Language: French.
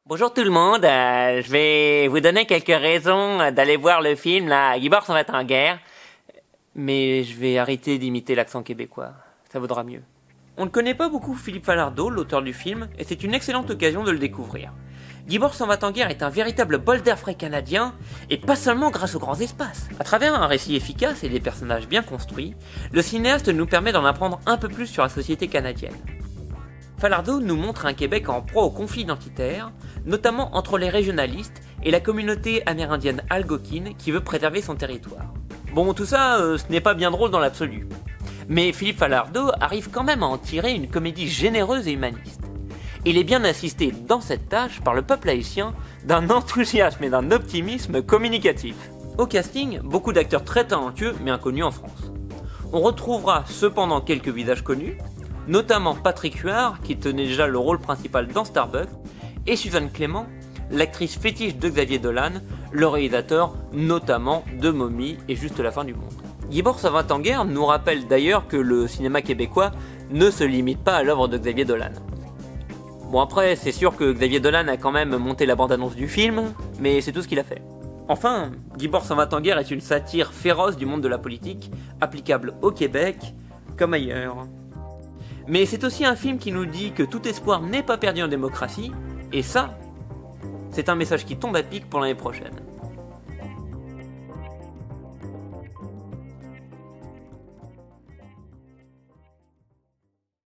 Bonjour tout le monde, je vais vous donner quelques raisons d'aller voir le film là, Gibor s'en va en guerre, mais je vais arrêter d'imiter l'accent québécois, ça vaudra mieux. On ne connaît pas beaucoup Philippe Falardeau, l'auteur du film, et c'est une excellente occasion de le découvrir. Gibor s'en va en guerre est un véritable bol d'air frais canadien, et pas seulement grâce aux grands espaces. À travers un récit efficace et des personnages bien construits, le cinéaste nous permet d'en apprendre un peu plus sur la société canadienne. Falardeau nous montre un Québec en proie au conflit identitaire, notamment entre les régionalistes et la communauté amérindienne algonquine qui veut préserver son territoire. Bon, tout ça, ce n'est pas bien drôle dans l'absolu. Mais Philippe Falardeau arrive quand même à en tirer une comédie généreuse et humaniste. Il est bien assisté dans cette tâche par le peuple haïtien d'un enthousiasme et d'un optimisme communicatif. Au casting, beaucoup d'acteurs très talentueux mais inconnus en France. On retrouvera cependant quelques visages connus, notamment Patrick Huard, qui tenait déjà le rôle principal dans Starbucks, et Suzanne Clément, l'actrice fétiche de Xavier Dolan, le réalisateur notamment de Mommy et Juste la fin du monde. Gibor s'en va en guerre nous rappelle d'ailleurs que le cinéma québécois ne se limite pas à l'œuvre de Xavier Dolan. Bon après, c'est sûr que Xavier Dolan a quand même monté la bande-annonce du film, mais c'est tout ce qu'il a fait. Enfin, Gibor s'en va en guerre est une satire féroce du monde de la politique, applicable au Québec comme ailleurs. Mais c'est aussi un film qui nous dit que tout espoir n'est pas perdu en démocratie, et ça, c'est un message qui tombe à pic pour l'année prochaine.